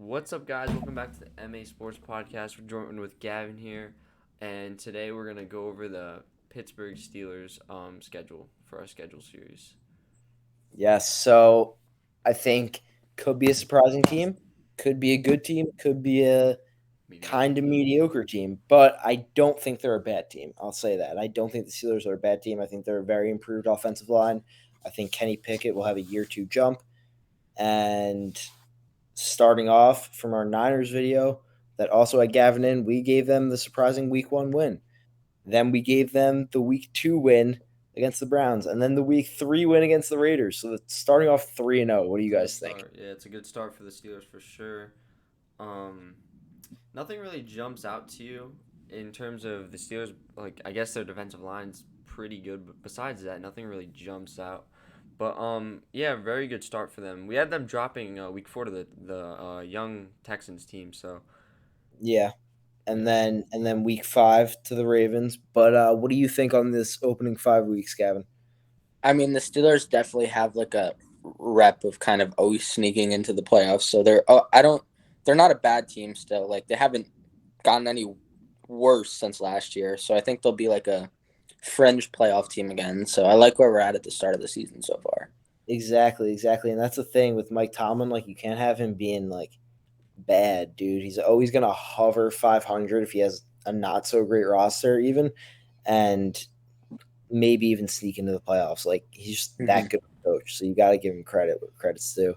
What's up, guys? Welcome back to the MA Sports Podcast. We're joined with Gavin here, and today we're gonna go over the Pittsburgh Steelers schedule for our schedule series. Yes, so I think could be a surprising team, could be a good team, could be a Mediocre. kind of mediocre team, but I don't think they're a bad team. I'll say that. I don't think the Steelers are a bad team. I think they're a very improved offensive line. I think Kenny Pickett will have a year two jump. And starting off from our Niners video that also had Gavin in, we gave them the surprising week one win. Then we gave them the week two win against the Browns, and then the week three win against the Raiders. So it's starting off 3-0. What do you It's a good guys think? start. Yeah, it's a good start for the Steelers for sure. Um, Nothing really jumps out to you in terms of the Steelers. Like, I guess their defensive line's pretty good, but besides that, nothing really jumps out. But yeah, very good start for them. We had them dropping week 4 to the young Texans team. So Yeah, and yeah. then week five to the Ravens. But what do you think on this opening 5 weeks, Gavin? I mean, the Steelers definitely have like a rep of kind of always sneaking into the playoffs. So they're not a bad team still. Like they haven't gotten any worse since last year. So I think they'll be like a fringe playoff team again. So I like where we're at the start of the season so far. Exactly, and that's the thing with Mike Tomlin. Like you can't have him being like bad, dude. He's always gonna hover 500 if he has a not so great roster, even, and maybe even sneak into the playoffs. Like he's just Mm-hmm. that good of a coach. So you got to give him credit where credit's due.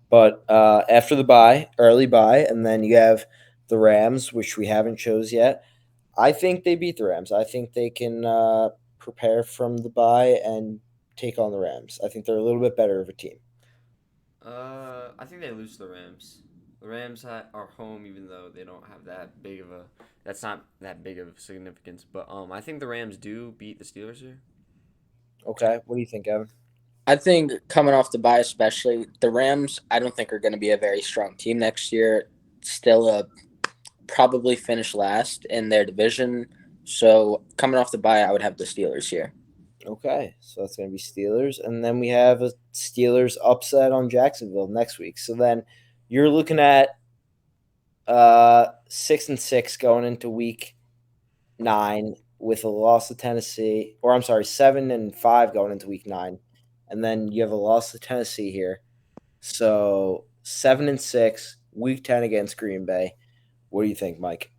But after the bye, early bye, and then you have the Rams, which we haven't chose yet. I think they beat the Rams. I think they can prepare from the bye and take on the Rams. I think they're a little bit better of a team. I think they lose to the Rams. The Rams are home, even though they don't have that big of a. That's not that big of significance, but I think the Rams do beat the Steelers here. Okay, what do you think, Evan? I think coming off the bye, especially the Rams, I don't think are going to be a very strong team next year. Still probably finish last in their division. So coming off the bye, I would have the Steelers here. Okay, so that's going to be Steelers, and then we have a Steelers upset on Jacksonville next week. So then you're looking at 6-6 going into week 9 with a loss to Tennessee, or I'm sorry, 7-5 going into week 9, and then you have a loss to Tennessee here. So 7-6, week 10 against Green Bay. What do you think, Mike?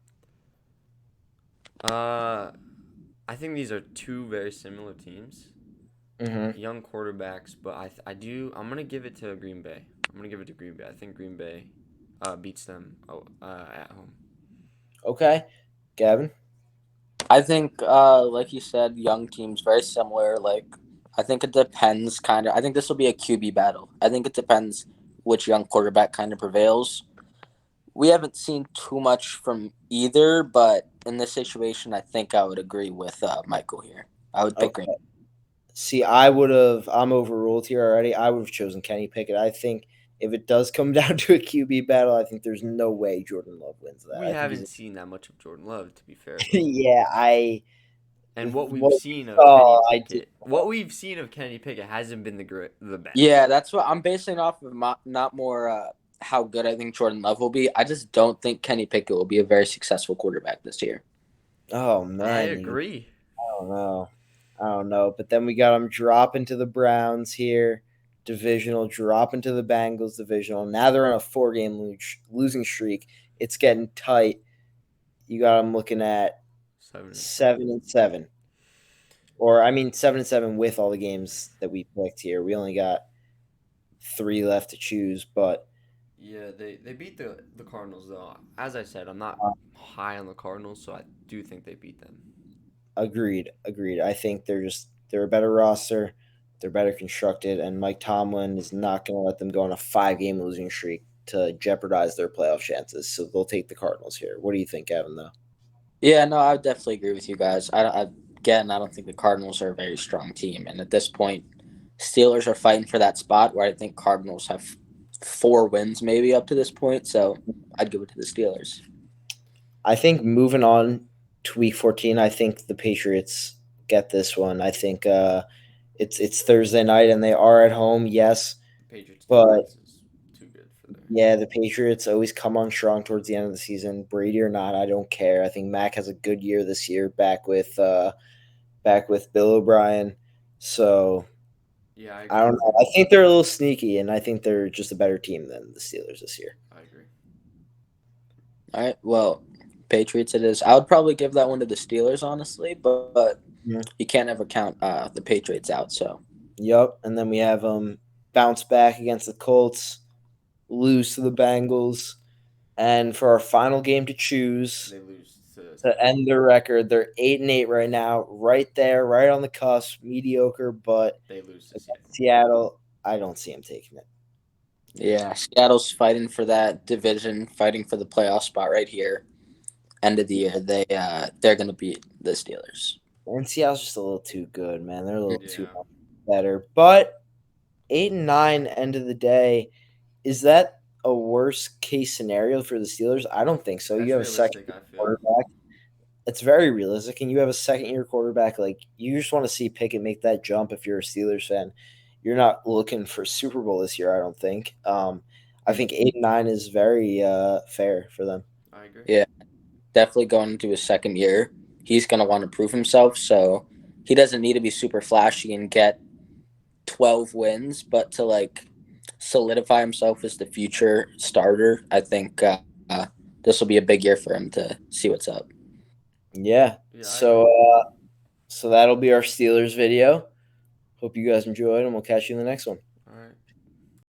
Uh, I think these are two very similar teams, Mm-hmm. young quarterbacks, but I'm gonna give it to Green Bay. I'm gonna give it to Green Bay. I think Green Bay beats them at home. Okay, Gavin. I think, like you said, young teams very similar. Like, I think it depends, kind of. I think this will be a QB battle. I think it depends which young quarterback kind of prevails. We haven't seen too much from either, but in this situation, I think I would agree with Michael here. I would pick Green. Okay. See, I'm overruled here already. I would have chosen Kenny Pickett. I think if it does come down to a QB battle, I think there's no way Jordan Love wins that. We I think he's, haven't seen that much of Jordan Love, to be fair, though. yeah, And what we've what seen of Kenny oh, I do. Pickett, what we've seen of Kenny Pickett hasn't been the Yeah, best. that's what I'm basing off of. Not more how good I think Jordan Love will be. I just don't think Kenny Pickett will be a very successful quarterback this year. Oh I man, agree. I don't know. I don't know. But then we got him dropping to the Browns here, divisional, dropping to the Bengals divisional. Now they're on a 4-game losing streak. It's getting tight. You got them looking at 7-7. 7-7, or I mean 7-7 with all the games that we picked here. We only got 3 left to choose, but Yeah, they beat the Cardinals though. As I said, I'm not uh, high on the Cardinals, so I do think they beat them. agreed. I think they're a better roster. They're better constructed, and Mike Tomlin is not going to let them go on a 5-game losing streak to jeopardize their playoff chances. So they'll take the Cardinals here. What do you think, Evan? Though. Yeah, no, I would definitely agree with you guys. Again, I don't think the Cardinals are a very strong team, and at this point, Steelers are fighting for that spot where I think Cardinals have 4 wins maybe up to this point. So I'd give it to the Steelers. I think moving on to Week 14, I think the Patriots get this one. I think it's Thursday night and they are at home, yes, The Patriots but defense is too good for their Yeah, the Patriots always come on strong towards the end of the season. Brady or not, I don't care. I think Mac has a good year this year back with Bill O'Brien. So Yeah, I I agree don't with know. you. I think they're a little sneaky, and I think they're just a better team than the Steelers this year. I agree. All right, well, Patriots it is. I would probably give that one to the Steelers, honestly, but Yeah. you can't ever count the Patriots out. So Yep. And then we have them bounce back against the Colts, lose to the Bengals, and for our final game to choose They lose to to Seattle. end their record, they're 8-8 right now, right there, right on the cusp, mediocre. But They lose to Seattle. against Seattle, I don't see them taking it. yeah, Seattle's fighting for that division, fighting for the playoff spot right here. End of the year, they're gonna beat the Steelers. And Seattle's just a little too good, man. They're a little too Yeah. much better. But 8-9, end of the day, is that a worst case scenario for the Steelers? I don't think so. That's You have a second realistic, I feel. quarterback. It's very realistic, and you have a second-year quarterback. Like, you just want to see Pickett make that jump. If you're a Steelers fan, you're not looking for Super Bowl this year. I don't think. I think 8-9 is very fair for them. I agree. Yeah, definitely going into his second year. He's gonna want to prove himself, so he doesn't need to be super flashy and get 12 wins, but to like solidify himself as the future starter, I think this will be a big year for him to see what's up. Yeah. Yeah, I So, agree. so that'll be our Steelers video. Hope you guys enjoyed, and we'll catch you in the next one.